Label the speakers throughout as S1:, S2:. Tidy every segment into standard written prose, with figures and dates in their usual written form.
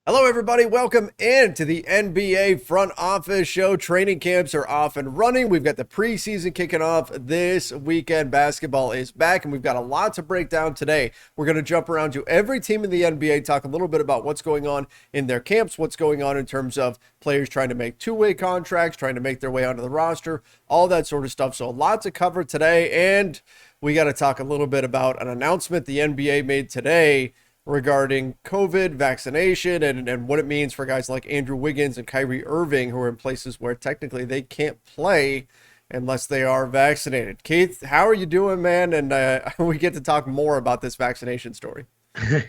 S1: Hello, everybody. Welcome into the NBA front office show. Training camps are off and running. We've got the preseason kicking off this weekend. Basketball is back, and we've got a lot to break down today. We're going to jump around to every team in the NBA, talk a little bit about what's going on in their camps, what's going on in terms of players trying to make two-way contracts, trying to make their way onto the roster, all that sort of stuff. So a lot to cover today, and we got to talk a little bit about an announcement the NBA made today regarding COVID, vaccination, and what it means for guys like Andrew Wiggins and Kyrie Irving, who are in places where technically they can't play unless they are vaccinated. Keith, how are you doing, man? And we get to talk more about this vaccination story.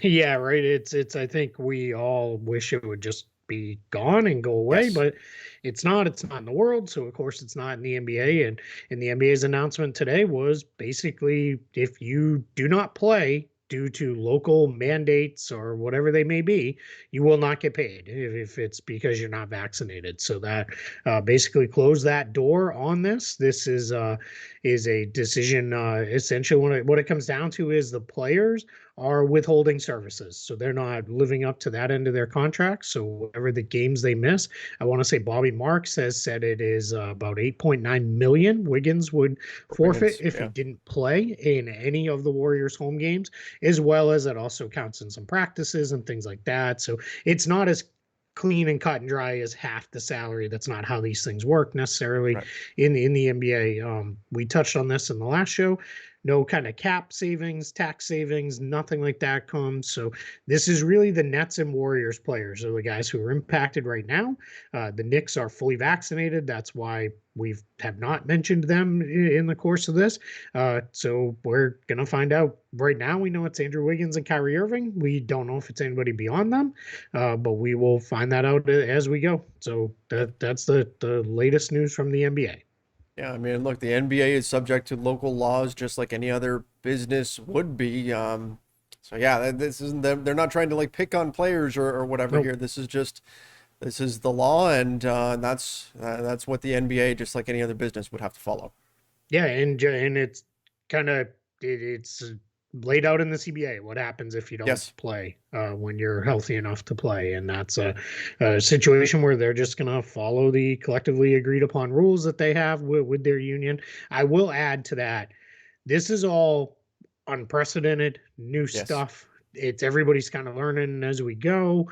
S2: Yeah, right. It's I think we all wish it would just be gone and go away,
S1: Yes.
S2: but it's not in the world, so of course it's not in the NBA. And the NBA's announcement today was basically if you do not play due to local mandates or whatever they may be, you will not get paid if it's because you're not vaccinated. So that basically closed that door on this. This is a decision. Essentially, what it comes down to is the players are withholding services. So they're not living up to that end of their contract. So whatever the games they miss, I want to say Bobby Marks has said it is about 8.9 million Wiggins would forfeit
S1: Wiggins,
S2: if he
S1: yeah.
S2: didn't play in any of the Warriors home games, as well as it also counts in some practices and things like that. So it's not as clean and cut and dry as half the salary. That's not how these things work necessarily
S1: Right.
S2: in the NBA. We touched on this in the last show. No kind of cap savings, tax savings, nothing like that comes. So this is really the Nets and Warriors players are the guys who are impacted right now. The Knicks are fully vaccinated. That's why we have not mentioned them in the course of this. So we're gonna find out right now. We know it's Andrew Wiggins and Kyrie Irving. We don't know if it's anybody beyond them, but we will find that out as we go. So that's the latest news from the NBA.
S1: Yeah, I mean, look, the NBA is subject to local laws just like any other business would be. So yeah, this isn't them. They're not trying to like pick on players or whatever
S2: Nope.
S1: here. This is the law, and that's what the NBA, just like any other business, would have to follow.
S2: Yeah, and it's kind of it's laid out in the CBA what happens if you don't
S1: Yes.
S2: play when you're healthy enough to play, and that's a situation where they're just gonna follow the collectively agreed upon rules that they have with their union. I will add to that, this is all unprecedented new
S1: Yes.
S2: stuff. It's everybody's kind of learning as we go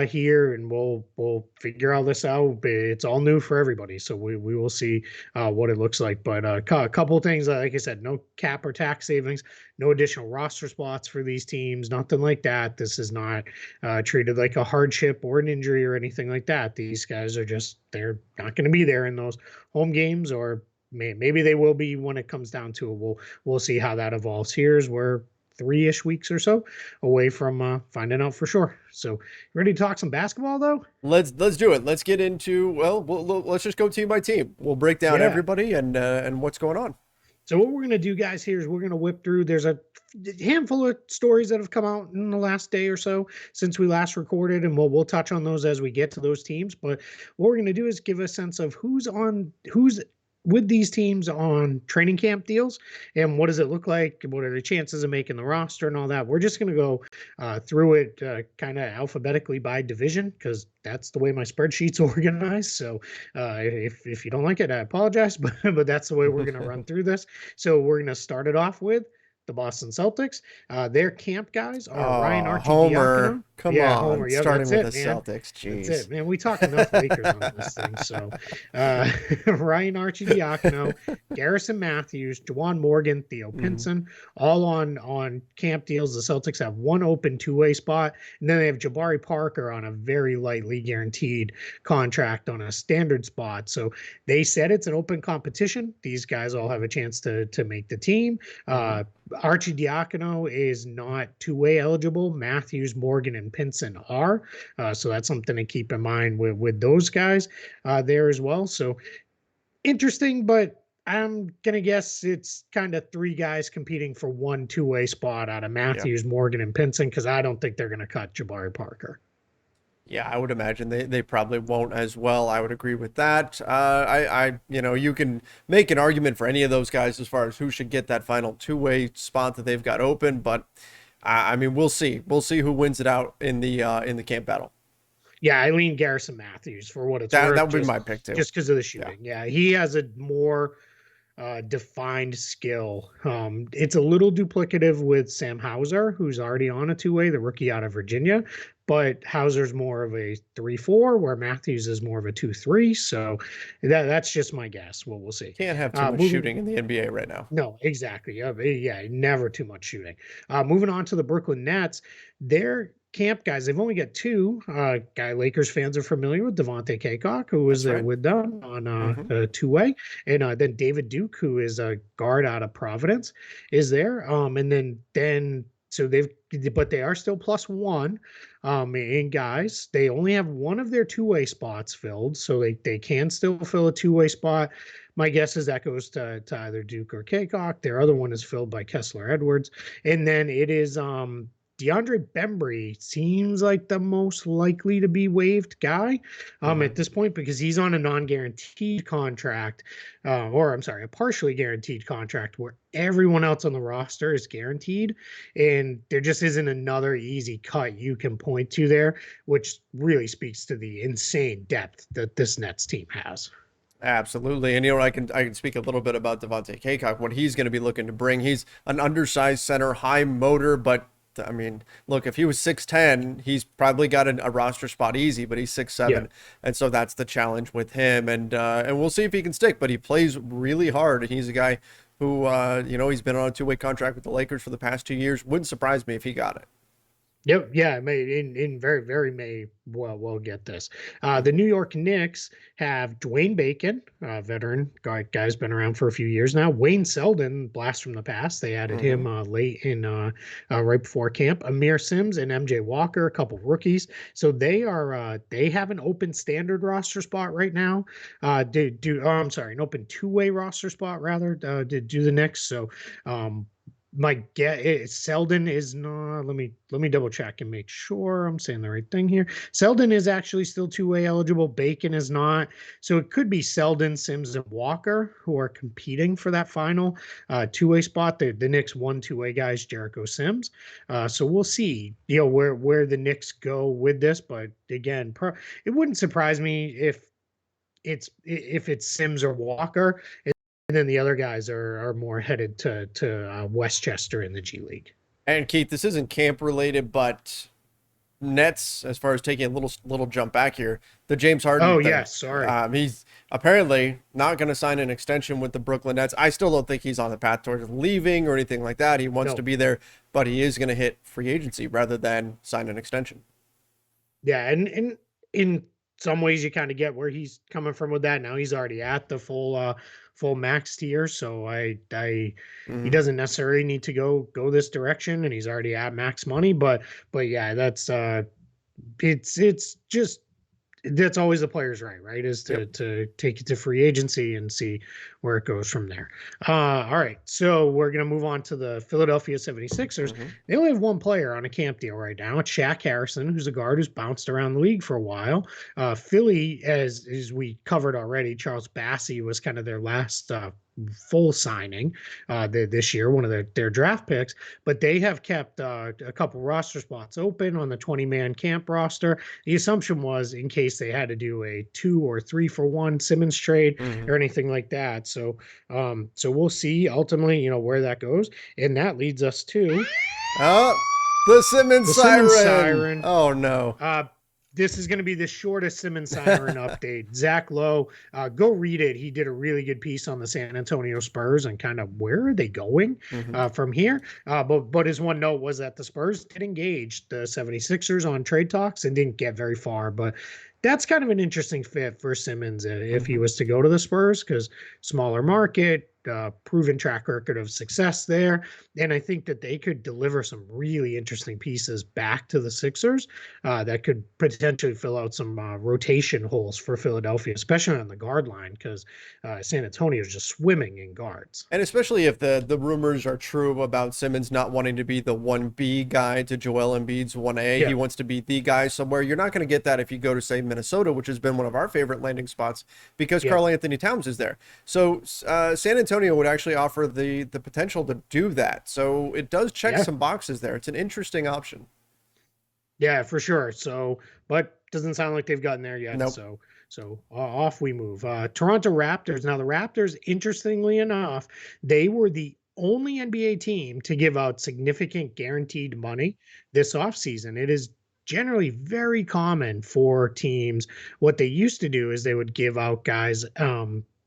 S2: here, and we'll figure all this out. It's all new for everybody, so we will see what it looks like. But a couple of things, like I said, no cap or tax savings, no additional roster spots for these teams, nothing like that. This is not treated like a hardship or an injury or anything like that. These guys are just they're not going to be there in those home games, or maybe they will be when it comes down to it. We'll see how that evolves. Here's where 3-ish weeks or so away from finding out for sure. So, ready to talk some basketball though?
S1: Let's do it. Let's get into let's just go team by team. We'll break down
S2: Yeah.
S1: everybody and what's going on.
S2: So what we're gonna do, guys, here is we're gonna whip through. There's a handful of stories that have come out in the last day or so since we last recorded, and we'll touch on those as we get to those teams. But what we're gonna do is give a sense of who's with these teams on training camp deals and what does it look like, what are the chances of making the roster and all that. We're just going to go through it kind of alphabetically by division because that's the way my spreadsheet's organized. So if you don't like it, I apologize, but that's the way we're going to run through this. So we're going to start it off with the Boston Celtics. Their camp guys are Ryan
S1: Oh, Homer.
S2: Arcidiacono.
S1: Come
S2: Yeah,
S1: on.
S2: Homer. Yeah,
S1: Starting
S2: that's
S1: with the
S2: it, man.
S1: Celtics.
S2: That's
S1: Jeez.
S2: it, man. We talk enough Lakers on this thing. So, Ryan Arcidiacono, Garrison Matthews, Juwan Morgan, Theo
S1: Mhm.
S2: Pinson, all on camp deals. The Celtics have one open two-way spot, and then they have Jabari Parker on a very lightly guaranteed contract on a standard spot. So they said it's an open competition. These guys all have a chance to make the team.
S1: Mhm.
S2: Arcidiacono is not two-way eligible. Matthews, Morgan, and Pinson are. So that's something to keep in mind with those guys there as well. So interesting, but I'm gonna guess it's kind of three guys competing for one two-way spot out of
S1: Yeah.
S2: Matthews, Morgan, and Pinson because I don't think they're gonna cut Jabari Parker.
S1: Yeah, I would imagine they probably won't as well. I would agree with that. You can make an argument for any of those guys as far as who should get that final two-way spot that they've got open, but I mean, we'll see. We'll see who wins it out in the camp battle.
S2: Yeah, I lean Garrison Matthews for what it's
S1: That
S2: worth,
S1: would be my pick too.
S2: just because of the
S1: Yeah.
S2: shooting. Yeah, he has a more defined skill. It's a little duplicative with Sam Hauser, who's already on a two-way, the rookie out of Virginia, but Hauser's more of a 3-4, where Matthews is more of a 2-3. So that's just my guess. We'll see.
S1: Can't have too much
S2: Moving
S1: shooting in the NBA right now.
S2: No, exactly. Yeah, never too much shooting. Moving on to the Brooklyn Nets, their camp guys, they've only got two. Guy Lakers fans are familiar with Devontae Cacok, who was
S1: That's
S2: there
S1: right.
S2: with them on
S1: Mhm.
S2: two-way. And then David Duke, who is a guard out of Providence, is there. And then so but they are still plus one in guys. They only have one of their two-way spots filled, so they can still fill a two-way spot. My guess is that goes to either Duke or Kaycock. Their other one is filled by Kessler Edwards. And then it is DeAndre Bembry seems like the most likely to be waived guy at this point, because he's on a non-guaranteed contract, or I'm sorry, a partially guaranteed contract where everyone else on the roster is guaranteed. And there just isn't another easy cut you can point to there, which really speaks to the insane depth that this Nets team has.
S1: Absolutely. And I can speak a little bit about Devontae Cacok, what he's going to be looking to bring. He's an undersized center, high motor, but I mean, look, if he was 6'10", he's probably got a roster spot easy, but he's 6'7",
S2: Yeah.
S1: and so that's the challenge with him. And we'll see if he can stick. But he plays really hard, and he's a guy who he's been on a two-way contract with the Lakers for the past 2 years. Wouldn't surprise me if he got it.
S2: Yep. Yeah. May in very may we'll get this. The New York Knicks have Dwayne Bacon, veteran guy's been around for a few years now. Wayne Selden, blast from the past. They added him late in right before camp. Amir Sims and MJ Walker, a couple rookies. So they have an open standard roster spot right now. I'm sorry, an open two-way roster spot rather. Do the Knicks. So my guess Selden is not. Let me double check and make sure I'm saying the right thing here. Selden is actually still two-way eligible. Bacon is not. So it could be Selden, Sims, and Walker who are competing for that final two-way spot. The Knicks one two-way guys, Jericho Sims. So we'll see, where the Knicks go with this. But again, it wouldn't surprise me if it's Sims or Walker. And then the other guys are more headed to Westchester in the G League.
S1: And Keith, this isn't camp related, but Nets, as far as taking a little jump back here, the James Harden.
S2: Oh,
S1: thing.
S2: yeah, sorry.
S1: He's apparently not going to sign an extension with the Brooklyn Nets. I still don't think he's on the path towards leaving or anything like that. He wants to be there, but he is going to hit free agency rather than sign an extension.
S2: Yeah, and in some ways you kind of get where he's coming from with that. Now he's already at the full max tier, so he doesn't necessarily need to go this direction, and he's already at max money. But yeah, that's it's just that's always the player's right, is to take it to free agency and see where it goes from there. All right, so we're going to move on to the Philadelphia 76ers. They only have one player on a camp deal right now. It's Shaq Harrison, who's a guard who's bounced around the league for a while. Philly, as we covered already, Charles Bassey was kind of their last full signing this year, one of their draft picks, but they have kept a couple roster spots open on the 20-man camp roster. The assumption was in case they had to do a 2 or 3 for 1 Simmons trade or anything like that. So we'll see ultimately, where that goes. And that leads us to
S1: the Simmons siren. Oh no.
S2: This is going to be the shortest Simmons siren update. Zach Lowe, go read it. He did a really good piece on the San Antonio Spurs and kind of where are they going from here. But his one note was that the Spurs did engage the 76ers on trade talks and didn't get very far. But that's kind of an interesting fit for Simmons if he was to go to the Spurs, because smaller market, proven track record of success there. And I think that they could deliver some really interesting pieces back to the Sixers that could potentially fill out some rotation holes for Philadelphia, especially on the guard line, because San Antonio is just swimming in guards.
S1: And especially if the rumors are true about Simmons not wanting to be the 1B guy to Joel Embiid's 1A. Yeah. He wants to be the guy somewhere. You're not going to get that if you go to, say, Minnesota, which has been one of our favorite landing spots because Karl Anthony Towns is there. So San Antonio would actually offer the potential to do that. So it does check some boxes there. It's an interesting option.
S2: Yeah, for sure. So, but doesn't sound like they've gotten there yet.
S1: Nope.
S2: So off we move. Toronto Raptors. Now the Raptors, interestingly enough, they were the only NBA team to give out significant guaranteed money this offseason. It is generally very common for teams. What they used to do is they would give out guys.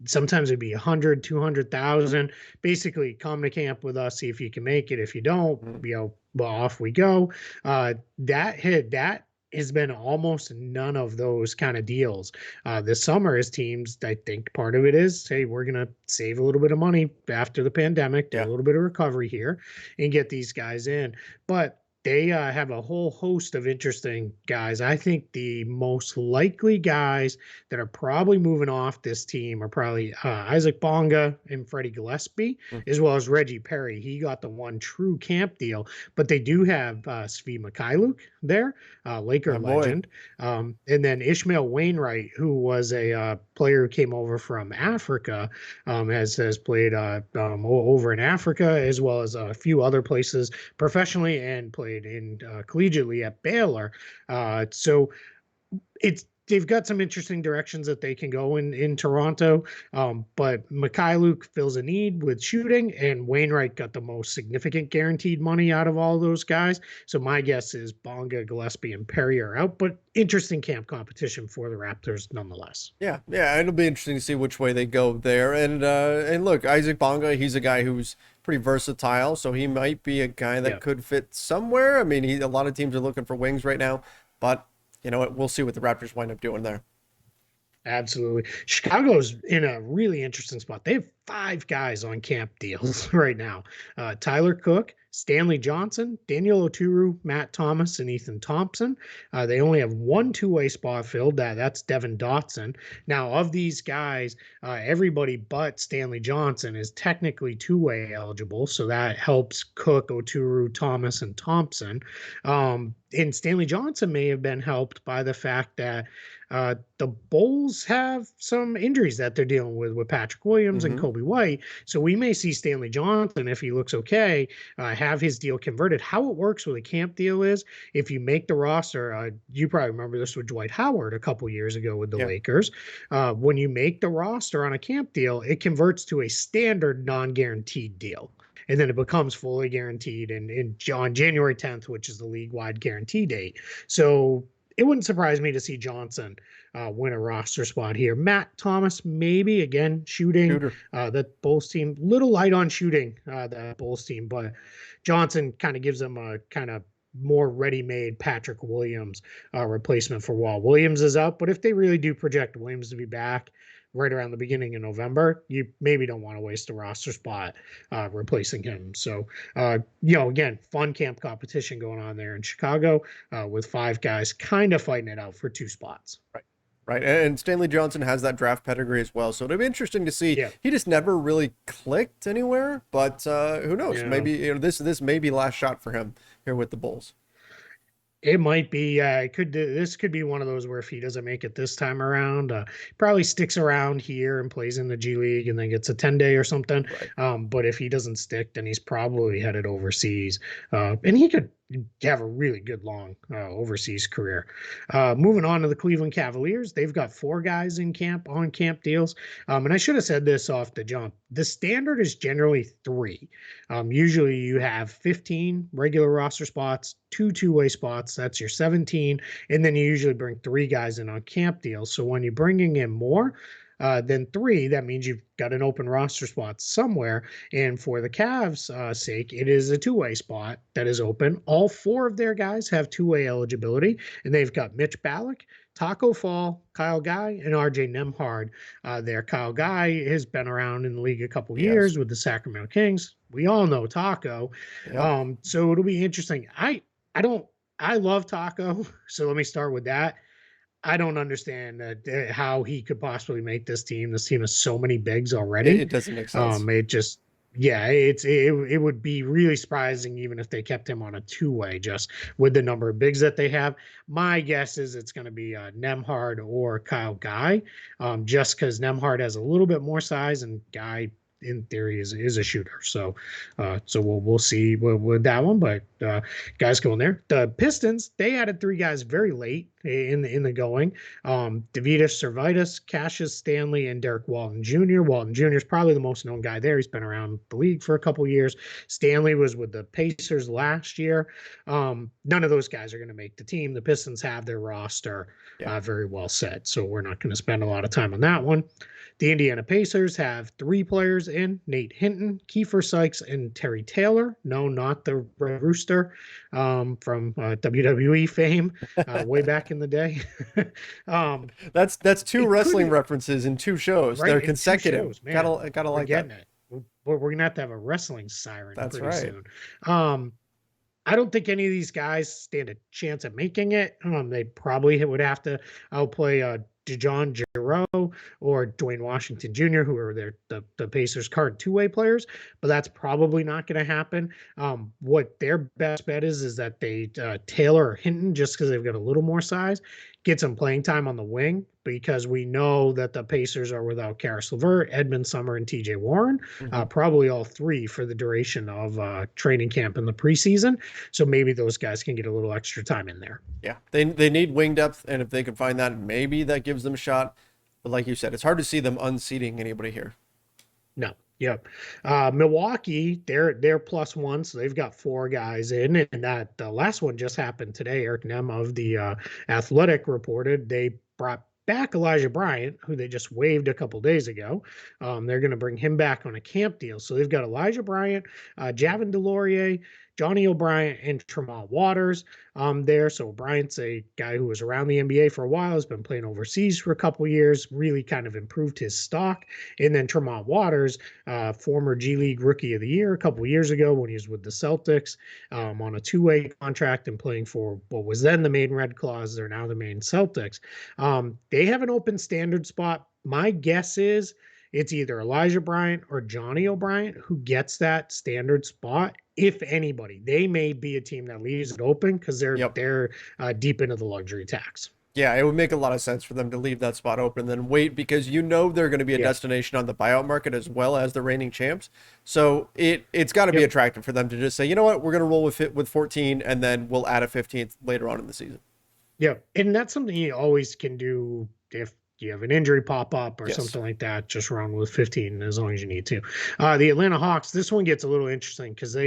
S2: Sometimes it'd be 100, 200,000. Basically, come to camp with us, see if you can make it. If you don't,
S1: Mhm.
S2: well, off we go. That has been almost none of those kind of deals this summer. As teams, I think part of it is, hey, we're gonna save a little bit of money after the pandemic, do a
S1: Yeah.
S2: little bit of recovery here, and get these guys in. But they have a whole host of interesting guys. I think the most likely guys that are probably moving off this team are probably Isaac Bonga and Freddie Gillespie,
S1: Mm.
S2: as well as Reggie Perry. He got the one true camp deal, but they do have Svi Mikhailuk there, Laker
S1: My boy.
S2: legend, and then Ishmael Wainwright, who was a player who came over from Africa, has played over in Africa as well as a few other places professionally and played in collegiately at Baylor. So it's they've got some interesting directions that they can go in Toronto. But Mikhailuk fills a need with shooting, and Wainwright got the most significant guaranteed money out of all those guys. So my guess is Bonga, Gillespie, and Perry are out, but interesting camp competition for the Raptors nonetheless.
S1: Yeah, yeah, it'll be interesting to see which way they go there. And look, Isaac Bonga, he's a guy who's pretty versatile, so he might be a guy that
S2: Yeah.
S1: could fit somewhere. I mean, a lot of teams are looking for wings right now, but you know what? We'll see what the Raptors wind up doing there.
S2: Absolutely. Chicago's in a really interesting spot. They have five guys on camp deals right now. Tyler Cook, Stanley Johnson, Daniel Oturu, Matt Thomas, and Ethan Thompson. They only have one two-way spot filled. That's Devin Dotson. Now, of these guys, everybody but Stanley Johnson is technically two-way eligible, so that helps Cook, Oturu, Thomas, and Thompson. And Stanley Johnson may have been helped by the fact that the Bulls have some injuries that they're dealing with Patrick Williams and
S1: Hmm.
S2: Kobe White. So we may see Stanley Johnson, if he looks okay, have his deal converted. How it works with a camp deal is if you make the roster, you probably remember this with Dwight Howard a couple years ago with the
S1: Yeah.
S2: Lakers. When you make the roster on a camp deal, it converts to a standard non guaranteed deal. And then it becomes fully guaranteed on January 10th, which is the league wide guarantee date. So it wouldn't surprise me to see Johnson win a roster spot here. Matt Thomas, maybe again shooting.
S1: Shooter.
S2: That Bulls team little light on shooting. That Bulls team, but Johnson kind of gives them a kind of more ready-made Patrick Williams replacement for Wall. Williams is out, but if they really do project Williams to be back right around the beginning of November, you maybe don't want to waste a roster spot replacing him. So, again, fun camp competition going on there in Chicago with five guys kind of fighting it out for two spots.
S1: Right. Right. And Stanley Johnson has that draft pedigree as well. So it'll be interesting to see.
S2: Yeah.
S1: He just never really clicked anywhere, but who knows?
S2: Yeah.
S1: Maybe this may be last shot for him here with the Bulls.
S2: It might be. This could be one of those where if he doesn't make it this time around, probably sticks around here and plays in the G League and then gets a 10-day or something.
S1: Right.
S2: But if he doesn't stick, then he's probably headed overseas, and he could have a really good long overseas career. Moving on to the Cleveland Cavaliers, they've got four guys in camp on camp deals, and I should have said this off the jump. The standard is generally three. Usually you have 15 regular roster spots, two two-way spots. That's your 17. And then you usually bring three guys in on camp deals. So when you're bringing in more than three, that means you've got an open roster spot somewhere. And for the Cavs' sake, it is a two-way spot that is open. All four of their guys have two-way eligibility, and they've got Mitch Ballack, Taco Fall, Kyle Guy, and RJ Nemhard there. Kyle Guy has been around in the league a couple
S1: Yes.
S2: years with the Sacramento Kings. We all know Taco.
S1: Yep.
S2: So it'll be interesting. I love Taco. So let me start with that. I don't understand how he could possibly make this team. This team has so many bigs already.
S1: It doesn't make sense.
S2: It just, yeah, it would be really surprising even if they kept him on a two-way just with the number of bigs that they have. My guess is it's going to be Nemhard or Kyle Guy, just because Nemhard has a little bit more size and Guy in theory is a shooter. So we'll see with that one. But guys going there. The Pistons, they added 3 guys very late in the going. Davidas Servitas, Cassius Stanley, and Derek Walton Jr. Walton Jr. is probably the most known guy there. He's been around the league for a couple years. Stanley was with the Pacers last year. None of those guys are going to make the team. The Pistons have their roster very well set, so we're not going to spend a lot of time on that one. The Indiana Pacers have 3 players in: Nate Hinton, Kiefer Sykes, and Terry Taylor. No, not the Red Rooster from WWE fame way back in the day.
S1: That's 2 wrestling references in 2 shows. Right, they're consecutive. Shows, gotta like that.
S2: We're gonna have a wrestling siren
S1: pretty
S2: soon. I don't think any of these guys stand a chance at making it. They probably would have to outplay DeJohn Jarreau or Dwayne Washington Jr., who are the Pacers' current 2-way players, but that's probably not going to happen. What their best bet is that they Taylor or Hinton, just because they've got a little more size, get some playing time on the wing, because we know that the Pacers are without Karis LeVert, Edmund Summer, and TJ Warren, probably all 3 for the duration of training camp in the preseason. So maybe those guys can get a little extra time in there.
S1: Yeah, they need wing depth, and if they can find that, maybe that gives them a shot. But like you said, it's hard to see them unseating anybody here.
S2: No. Yep. Milwaukee, they're +1, so they've got 4 guys in, and that the last one just happened today. Eric Nem of the Athletic reported they brought back Elijah Bryant, who they just waived a couple days ago. They're going to bring him back on a camp deal. So they've got Elijah Bryant, Javin DeLaurier, Johnny O'Bryant, and Tremont Waters there. So Bryant's a guy who was around the NBA for a while, has been playing overseas for a couple of years, really kind of improved his stock. And then Tremont Waters, former G League Rookie of the Year a couple of years ago when he was with the Celtics on a 2-way contract and playing for what was then the Maine Red Claws. They're now the Maine Celtics. They have an open standard spot. My guess is it's either Elijah Bryant or Johnny O'Bryant who gets that standard spot. If anybody, they may be a team that leaves it open because they're deep into the luxury tax.
S1: Yeah, it would make a lot of sense for them to leave that spot open and then wait, because they're going to be a destination on the buyout market as well as the reigning champs. So it's got to be attractive for them to just say, you know what, we're going to roll with 14, and then we'll add a 15th later on in the season.
S2: Yeah, and that's something you always can do if you have an injury pop up or something like that. Just run with 15 as long as you need to. The Atlanta Hawks, this one gets a little interesting because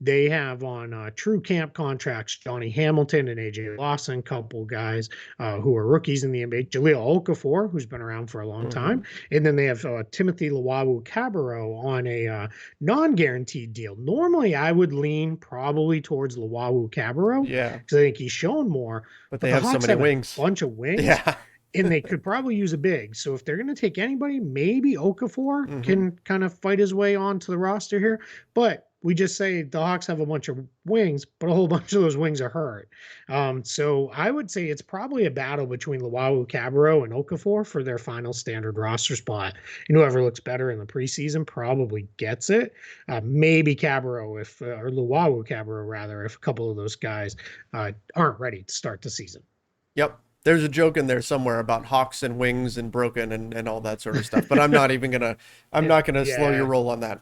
S2: they have on true camp contracts Johnny Hamilton and AJ Lawson, couple guys who are rookies in the NBA. Jahlil Okafor, who's been around for a long time, and then they have Timothy Luwawu-Cabarrot on a non-guaranteed deal. Normally, I would lean probably towards Luwawu-Cabarrot, because I think he's shown more.
S1: But they have so many wings,
S2: a bunch of wings.
S1: Yeah.
S2: And they could probably use a big. So if they're going to take anybody, maybe Okafor can kind of fight his way onto the roster here. But we just say the Hawks have a bunch of wings, but a whole bunch of those wings are hurt. So I would say it's probably a battle between Luwawu-Cabarrot and Okafor for their final standard roster spot. And whoever looks better in the preseason probably gets it. Maybe Cabarrot, or Luwawu-Cabarrot rather, if a couple of those guys aren't ready to start the season.
S1: Yep. There's a joke in there somewhere about Hawks and wings and broken and all that sort of stuff, but I'm not going to slow your roll on that.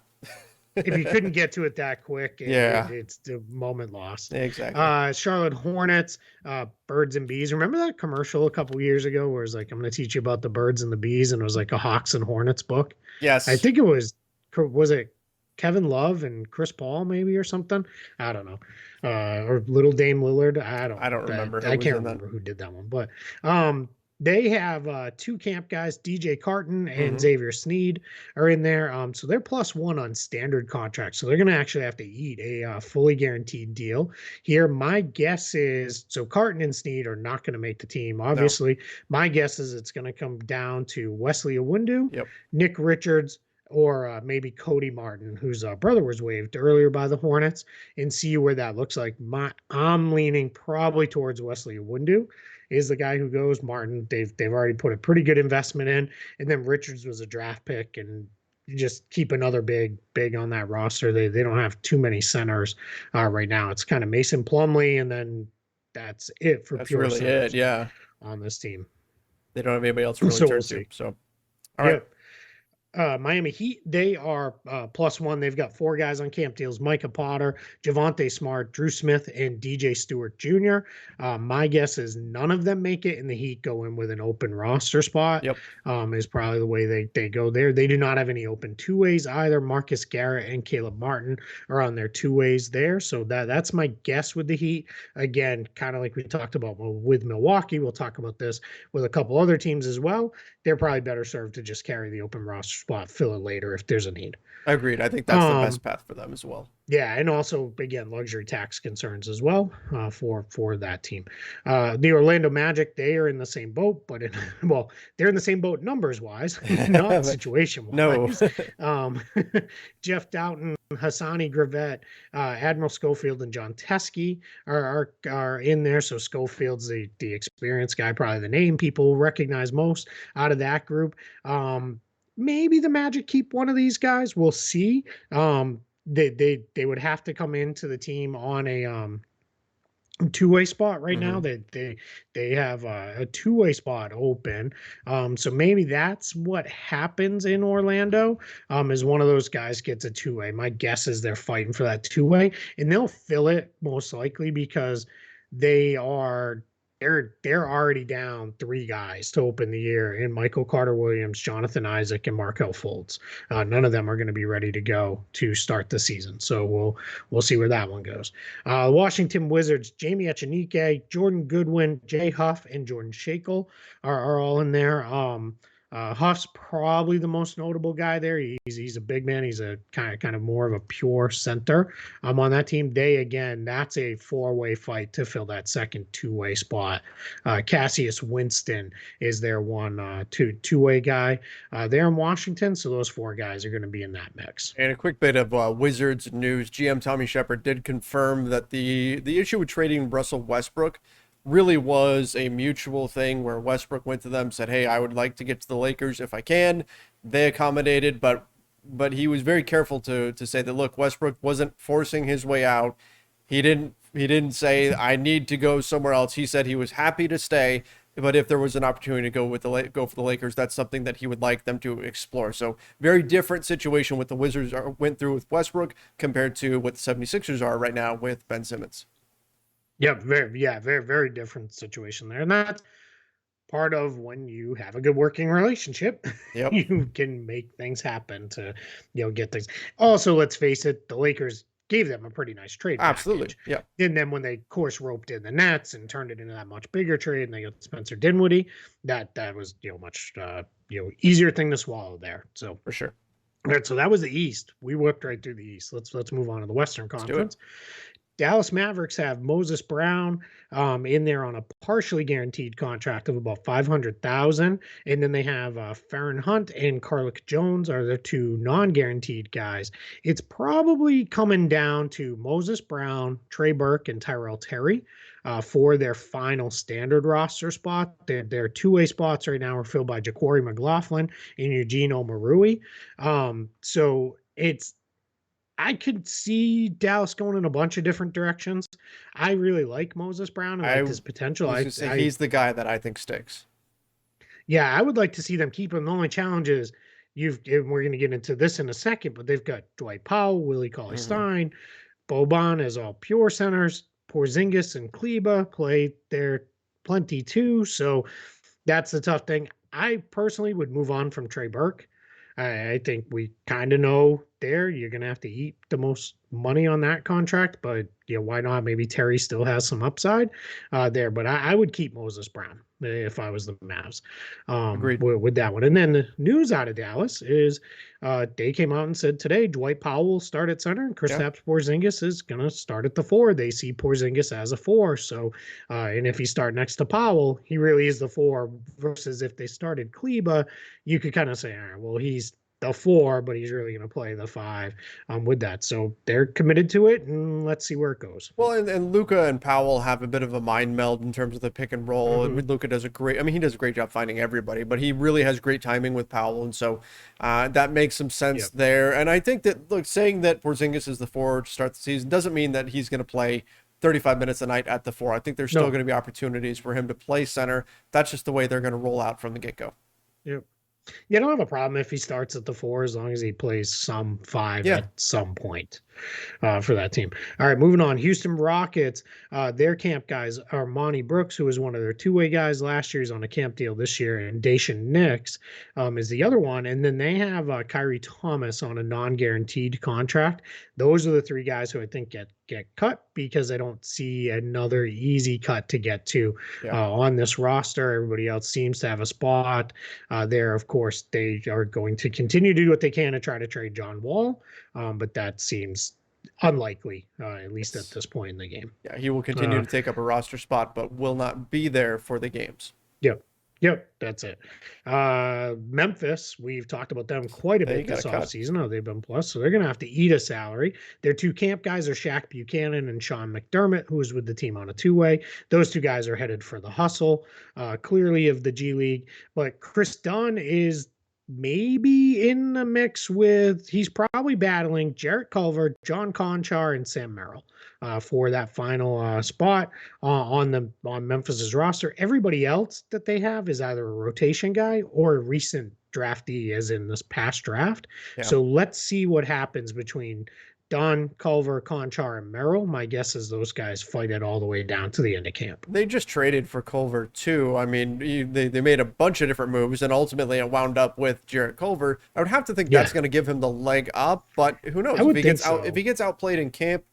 S2: If you couldn't get to it that quick, it's the moment lost.
S1: Exactly.
S2: Charlotte Hornets, birds and bees. Remember that commercial a couple years ago where it's like, I'm going to teach you about the birds and the bees, and it was like a Hawks and Hornets book?
S1: Yes.
S2: I think it was it Kevin Love and Chris Paul maybe or something? I don't know. Or Little Dame Lillard. I don't remember. I can't remember who did that one, but they have 2 camp guys, DJ Carton and Xavier Sneed are in there. So they're +1 on standard contracts. So they're going to actually have to eat a fully guaranteed deal here. My guess is, so Carton and Sneed are not going to make the team. Obviously, my guess is it's going to come down to Wesley Iwundu, Nick Richards, or maybe Cody Martin, whose brother was waived earlier by the Hornets, and see where that looks like. I'm leaning probably towards Wesley Iwundu is the guy who goes. Martin, they've already put a pretty good investment in, and then Richards was a draft pick, and just keep another big on that roster. They don't have too many centers right now. It's kind of Mason Plumlee, and then that's it for pure
S1: really
S2: centers
S1: it,
S2: on this team.
S1: They don't have anybody else to really turn to. So, all right.
S2: Miami Heat, they are +1. They've got 4 guys on camp deals: Micah Potter, Javonte Smart, Drew Smith, and DJ Stewart Jr. My guess is none of them make it, and the Heat go in with an open roster spot.
S1: Yep.
S2: Is probably the way they go there. They do not have any open two-ways either. Marcus Garrett and Caleb Martin are on their two-ways there. So that's my guess with the Heat. Again, kind of like we talked about with Milwaukee. We'll talk about this with a couple other teams as well. They're probably better served to just carry the open roster spot, fill it later if there's a need.
S1: Agreed. I think that's the best path for them as well.
S2: Yeah, and also again luxury tax concerns as well for that team. The Orlando Magic, they are in the same boat, but they're in the same boat numbers wise, not situation wise.
S1: No.
S2: Jeff Doughton, Hassani Gravett, Admiral Schofield, and John Teskey are in there. So Schofield's the experienced guy, probably the name people recognize most out of that group. Maybe the Magic keep one of these guys. We'll see. They would have to come into the team on a two-way spot right now. They have a two-way spot open. So maybe that's what happens in Orlando. Is one of those guys gets a two-way. My guess is they're fighting for that two-way, and they'll fill it most likely because they're already down 3 guys to open the year in Michael Carter-Williams, Jonathan Isaac, and Markelle Fultz. None of them are going to be ready to go to start the season. So we'll see where that one goes. Washington Wizards, Jamie Echinike, Jordan Goodwin, Jay Huff, and Jordan Shackle are all in there. Huff's probably the most notable guy there. He's a big man. He's a kind of more of a pure center. On that team. That's a 4-way fight to fill that second 2-way spot. Cassius Winston is their one two-way guy there in Washington. So those 4 guys are going to be in that mix.
S1: And a quick bit of Wizards news: GM Tommy Shepard did confirm that the issue with trading Russell Westbrook really was a mutual thing where Westbrook went to them, said, hey, I would like to get to the Lakers if I can. They accommodated, but he was very careful to say that, look, Westbrook wasn't forcing his way out. He didn't say, I need to go somewhere else. He said he was happy to stay, but if there was an opportunity to go for the Lakers, that's something that he would like them to explore. So very different situation what the Wizards went through with Westbrook compared to what the 76ers are right now with Ben Simmons.
S2: Yeah, very different situation there. And that's part of when you have a good working relationship.
S1: Yep.
S2: You can make things happen to, get things. Also, let's face it, the Lakers gave them a pretty nice trade.
S1: Absolutely.
S2: Package.
S1: Yeah.
S2: And then when they, of course, roped in the Nets and turned it into that much bigger trade, and they got Spencer Dinwiddie, that was, much, easier thing to swallow there. So
S1: For sure.
S2: all right, so that was the East. We whipped right through the East. Let's move on to the Western Conference. Dallas Mavericks have Moses Brown in there on a partially guaranteed contract of about $500,000, and then they have Farron Hunt and Carlick Jones are the 2 non-guaranteed guys. It's probably coming down to Moses Brown, Trey Burke, and Tyrell Terry for their final standard roster spot. Their two-way spots right now are filled by Ja'Cory McLaughlin and Eugene Omoruyi. So I could see Dallas going in a bunch of different directions. I really like Moses Brown. I like his potential.
S1: He's the guy that I think sticks.
S2: Yeah, I would like to see them keep him. The only challenge is we're going to get into this in a second, but they've got Dwight Powell, Willie Cauley-Stein, Boban as all pure centers. Porzingis and Kleba play there plenty too. So that's the tough thing. I personally would move on from Trey Burke. I think we kind of know there you're going to have to eat the most money on that contract, but why not? Maybe Terry still has some upside there, but I would keep Moses Brown if I was the Mavs with that one. And then the news out of Dallas is they came out and said today Dwight Powell will start at center and Kristaps Porzingis is going to start at the 4. They see Porzingis as a 4. So, and if he start next to Powell, he really is the 4 versus if they started Kleba, you could kind of say, all right, well, he's the 4, but he's really going to play the 5 with that. So they're committed to it, and let's see where it goes.
S1: Well, and Luka and Powell have a bit of a mind meld in terms of the pick and roll. And Luka does he does a great job finding everybody, but he really has great timing with Powell. And so that makes some sense there. And I think that, look, saying that Porzingis is the 4 to start the season doesn't mean that he's going to play 35 minutes a night at the 4. I think there's still going to be opportunities for him to play center. That's just the way they're going to roll out from the get-go.
S2: Yep. You don't have a problem if he starts at the 4 as long as he plays some 5
S1: Yeah.
S2: at some point. For that team. All right, moving on. Houston Rockets, their camp guys are Monty Brooks, who was one of their two-way guys last year. He's on a camp deal this year, and Dacian Nix is the other one. And then they have Kyrie Thomas on a non-guaranteed contract. Those are the three guys who I think get cut because I don't see another easy cut to get to
S1: Yeah.
S2: on this roster. Everybody else seems to have a spot there. Of course, they are going to continue to do what they can to try to trade John Wall, but that seems unlikely, at least at this point in the game.
S1: Yeah, he will continue to take up a roster spot, but will not be there for the games.
S2: Yep, that's it. Memphis, we've talked about them quite a bit this offseason. Oh, they've been plus, so they're going to have to eat a salary. Their two camp guys are Shaq Buchanan and Sean McDermott, who is with the team on a two-way. Those two guys are headed for the hustle, clearly of the G League. But Chris Dunn is maybe in the mix with, he's probably battling Jarrett Culver, John Conchar, and Sam Merrill for that final spot on Memphis's roster. Everybody else that they have is either a rotation guy or a recent draftee, as in this past draft. Yeah. So let's see what happens between Dunn, Culver, Conchar, and Merrill. My guess is those guys fight it all the way down to the end of camp.
S1: They just traded for Culver too. I mean, they made a bunch of different moves, and ultimately it wound up with Jarrett Culver. I would have to think that's going to give him the leg up, but who knows? If he gets outplayed in camp,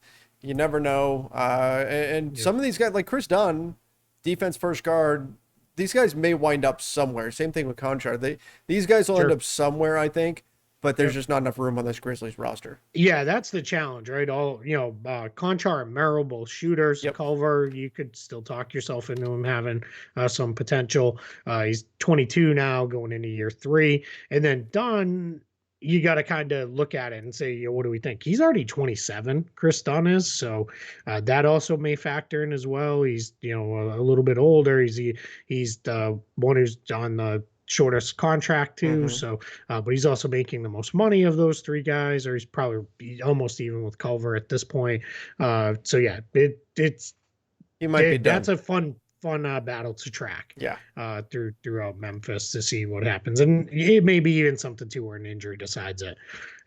S1: you never know. And some of these guys, like Chris Dunn, defense first guard, these guys may wind up somewhere. Same thing with Conchar. These guys will end up somewhere, I think. But there's just not enough room on this Grizzlies roster.
S2: Yeah, that's the challenge, right? Conchar and Merrill, both shooters. Culver, you could still talk yourself into him having some potential. He's 22 now, going into year 3. And then Dunn, you got to kind of look at it and say, what do we think? He's already 27, Chris Dunn is. So that also may factor in as well. He's, a little bit older. He's the one who's on the shortest contract too. So, but he's also making the most money of those three guys, or he's probably almost even with Culver at this point. So yeah, he might be done. That's a fun battle to track.
S1: Yeah.
S2: Throughout Memphis to see what happens, and it may be even something too where an injury decides it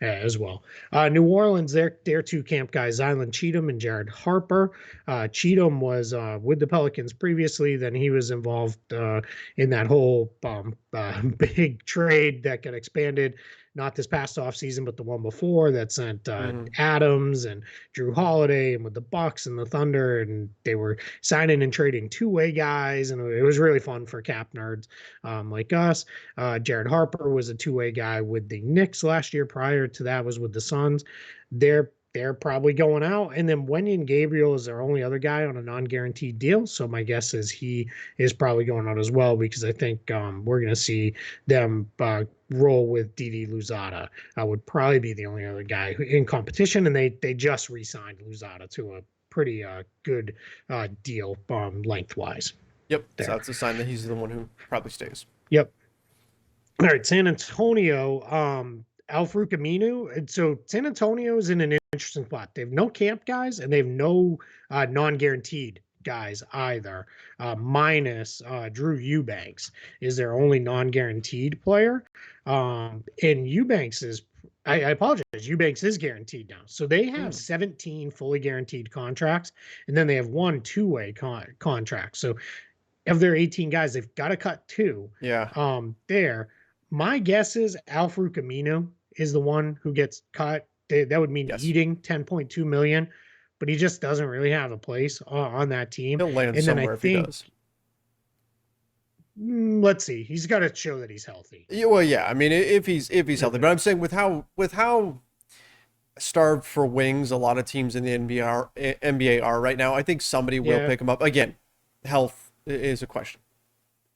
S2: as well. New Orleans, their two camp guys, Zylan Cheatham and Jared Harper. Cheatham was with the Pelicans previously. Then he was involved in that whole big trade that got expanded. Not this past offseason, but the one before that sent Adams and Drew Holiday and with the Bucks and the Thunder, and they were signing and trading two-way guys, and it was really fun for cap nerds like us. Jared Harper was a two-way guy with the Knicks last year. Prior to that was with the Suns. They're probably going out. And then Wenyen Gabriel is their only other guy on a non-guaranteed deal. So my guess is he is probably going out as well, because I think we're going to see them roll with Didi Louzada. Would probably be the only other guy in competition. And they just re-signed Louzada to a pretty good deal lengthwise.
S1: Yep. There. So that's a sign that he's the one who probably stays.
S2: Yep. All right. San Antonio, Al-Farouq Aminu. And so San Antonio is in an interesting spot. They have no camp guys and they have no non-guaranteed guys either, minus Drew Eubanks is their only non-guaranteed player. And Eubanks is, I apologize, Eubanks is guaranteed now. So they have 17 fully guaranteed contracts, and then they have one two-way contract. So of their 18 guys, they've got to cut 2.
S1: Yeah.
S2: There. My guess is Al-Farouq Aminu is the one who gets cut. That would mean eating $10.2 million, but he just doesn't really have a place on that team.
S1: He'll land somewhere if he does.
S2: Let's see. He's got to show that he's healthy.
S1: Yeah, well, yeah. I mean, if he's healthy, but I'm saying with how starved for wings a lot of teams in the NBA are right now, I think somebody will pick him up. Again, health is a question.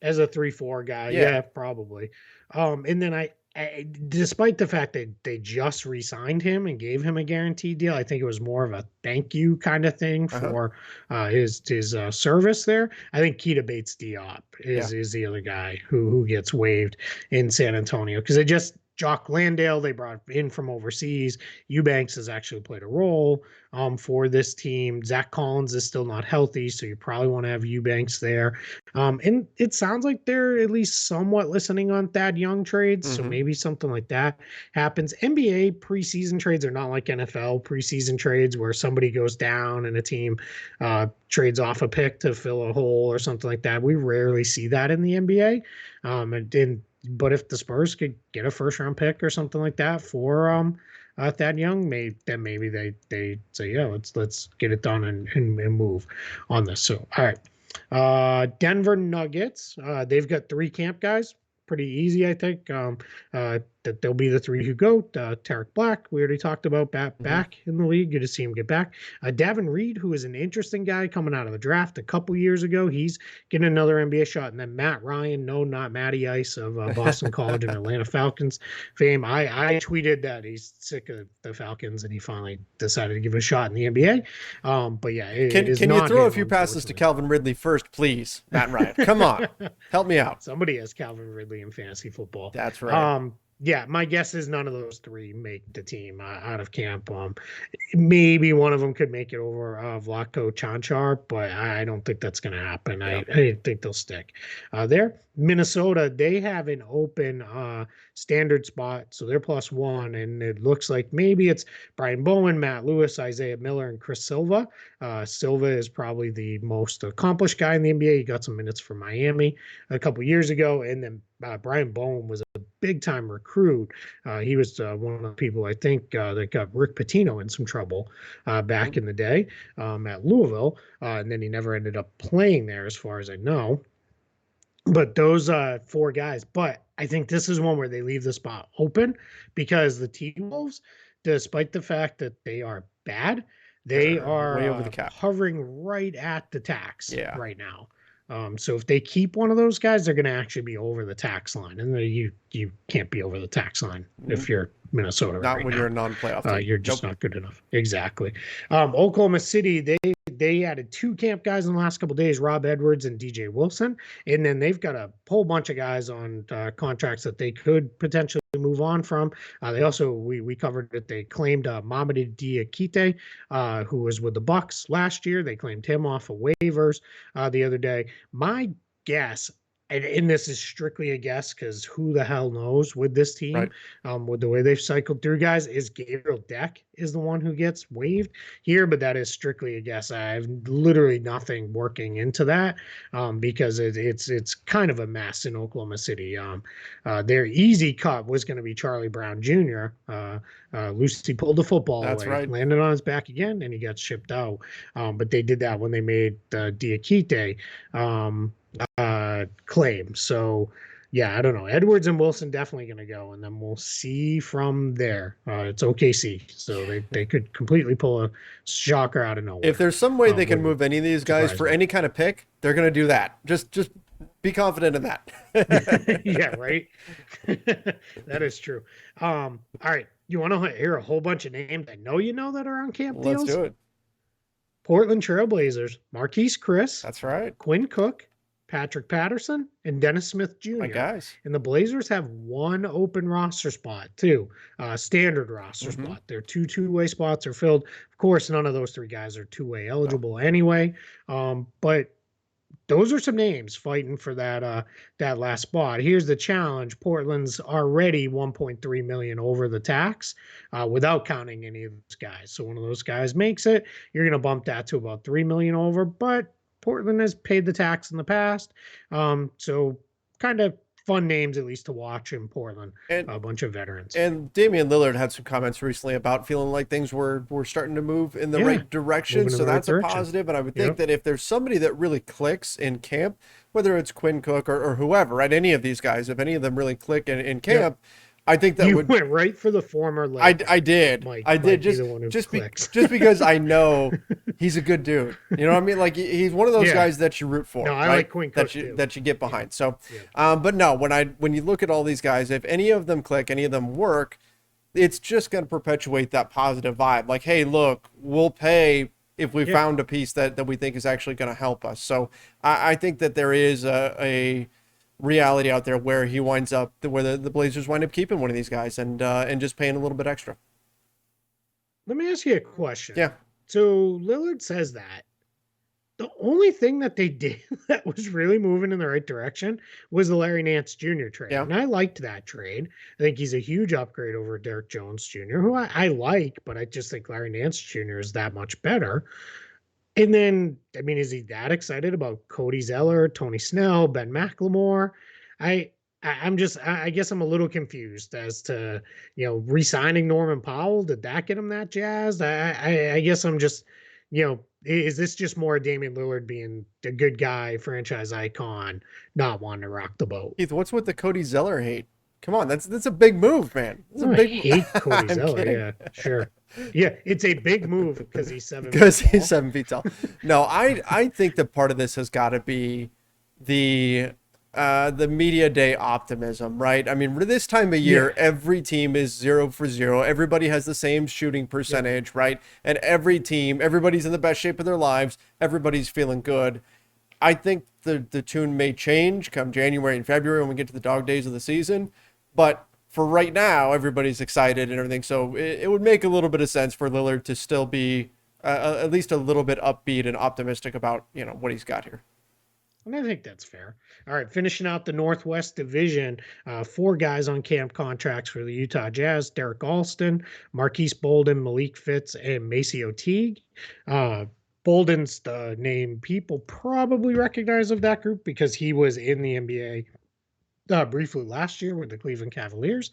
S2: As a 3-4 guy, yeah probably. And then I, despite the fact that they just re-signed him and gave him a guaranteed deal, I think it was more of a thank you kind of thing for his service there. I think Keita Bates-Diop is the other guy who gets waived in San Antonio, because Jock Landale, they brought in from overseas. Eubanks has actually played a role for this team. Zach Collins is still not healthy, so you probably want to have Eubanks there. And it sounds like they're at least somewhat listening on Thad Young trades, so maybe something like that happens. NBA preseason trades are not like NFL preseason trades where somebody goes down and a team trades off a pick to fill a hole or something like that. We rarely see that in the NBA. But if the Spurs could get a first round pick or something like that for Thad Young, then maybe they say, yeah, let's get it done and move on this. So all right. Denver Nuggets, they've got 3 camp guys. Pretty easy, I think. That they'll be the 3 who go. Tarek Black, we already talked about back in the league. Good to see him get back. Davin Reed, who is an interesting guy coming out of the draft a couple years ago. He's getting another NBA shot. And then Matt Ryan, no, not Matty Ice of Boston College and Atlanta Falcons fame. I tweeted that he's sick of the Falcons and he finally decided to give it a shot in the NBA. But yeah,
S1: can you throw a few passes to Calvin Ridley first, please, Matt Ryan? Come on, help me out.
S2: Somebody has Calvin Ridley in fantasy football.
S1: That's right.
S2: Yeah, my guess is none of those 3 make the team out of camp. Maybe one of them could make it over Vlatko Čančar, but I don't think that's going to happen. Yeah. I think they'll stick there. Minnesota, they have an open standard spot, so they're +1, and it looks like maybe it's Brian Bowen, Matt Lewis, Isaiah Miller, and Chris Silva. Silva is probably the most accomplished guy in the NBA. He got some minutes for Miami a couple years ago, and then Brian Bowen was a big-time recruit. He was one of the people, I think, that got Rick Pitino in some trouble back in the day at Louisville, and then he never ended up playing there as far as I know. But those 4 guys. But I think this is one where they leave the spot open because the T-Wolves, despite the fact that they are bad, they are
S1: way over the cap,
S2: hovering right at the tax right now. So if they keep one of those guys, they're going to actually be over the tax line, and you can't be over the tax line if you're Minnesota.
S1: Not when you're a non-playoff team.
S2: You're just not good enough. Exactly. Oklahoma City, they added 2 camp guys in the last couple of days, Rob Edwards and DJ Wilson, and then they've got a whole bunch of guys on contracts that they could potentially move on from. They also, we covered that they claimed Mamadi Diakite, who was with the Bucks last year. They claimed him off of waivers the other day. My guess, and this is strictly a guess because who the hell knows with this team, right. With the way they've cycled through guys, is Gabriel Deck is the one who gets waived here, but that is strictly a guess. I have literally nothing working into that because it's kind of a mess in Oklahoma City. Their easy cut was going to be Charlie Brown Jr. Lucy pulled the football
S1: That's
S2: away,
S1: right.
S2: Landed on his back again, and he got shipped out. But they did that when they made Diakite claim. So yeah, I don't know. Edwards and Wilson definitely going to go, and then we'll see from there. It's OKC, so they could completely pull a shocker out of nowhere.
S1: If there's some way they can move any of these guys for any kind of pick, they're going to do that. Just be confident in that.
S2: Yeah, right. That is true. All right, you want to hear a whole bunch of names I know that are on camp deals?
S1: Let's do it.
S2: Portland Trailblazers, Marquise Chris.
S1: That's right.
S2: Quinn Cook, Patrick Patterson, and Dennis Smith Jr.
S1: My guys.
S2: And the Blazers have 1 open roster spot, too. Standard roster spot. Their 2 two-way spots are filled. Of course, none of those 3 guys are two-way eligible anyway. But those are some names fighting for that last spot. Here's the challenge. Portland's already $1.3 million over the tax without counting any of those guys. So one of those guys makes it. You're going to bump that to about $3 million over, but Portland has paid the tax in the past. So kind of fun names, at least to watch in Portland, and a bunch of veterans.
S1: And Damian Lillard had some comments recently about feeling like things were starting to move in the right direction. So that's a positive. And I would think that if there's somebody that really clicks in camp, whether it's Quinn Cook or whoever, right, any of these guys, if any of them really click in camp, I think that
S2: you went right for the former.
S1: I did. I did just because I know he's a good dude. You know what I mean? Like he's one of those guys that you root for.
S2: No, I like Quinn Cook
S1: that you get behind. So, but no, when you look at all these guys, if any of them click, any of them work, it's just going to perpetuate that positive vibe. Like, hey, look, we'll pay if we found a piece that we think is actually going to help us. So I think that there is a reality out there where he winds up, where the Blazers wind up keeping one of these guys and just paying a little bit extra.
S2: Let me ask you a question.
S1: Yeah.
S2: So Lillard says that the only thing that they did that was really moving in the right direction was the Larry Nance Jr. trade.
S1: Yeah.
S2: And I liked that trade. I think he's a huge upgrade over Derek Jones Jr., who I like, but I just think Larry Nance Jr. is that much better. And then, I mean, is he that excited about Cody Zeller, Tony Snell, Ben McLemore? I guess I'm a little confused as to, re-signing Norman Powell. Did that get him that jazzed? I guess I'm just, is this just more Damian Lillard being a good guy, franchise icon, not wanting to rock the boat?
S1: Keith, what's with the Cody Zeller hate? Come on, that's a big move, man. It's a big
S2: hate Cody Zeller. Yeah, sure. Yeah, it's a big move because he's 7
S1: because he's 7 feet tall. No, I think that part of this has got to be the media day optimism, right? I mean, this time of year, every team is 0 for 0. Everybody has the same shooting percentage, right? And everybody's in the best shape of their lives. Everybody's feeling good. I think the tune may change come January and February when we get to the dog days of the season. But for right now, everybody's excited and everything. So it would make a little bit of sense for Lillard to still be at least a little bit upbeat and optimistic about, what he's got here.
S2: And I think that's fair. All right, finishing out the Northwest Division, 4 guys on camp contracts for the Utah Jazz: Derek Alston, Marquise Bolden, Malik Fitz, and Maceo Teague. Bolden's the name people probably recognize of that group because he was in the NBA briefly last year with the Cleveland Cavaliers.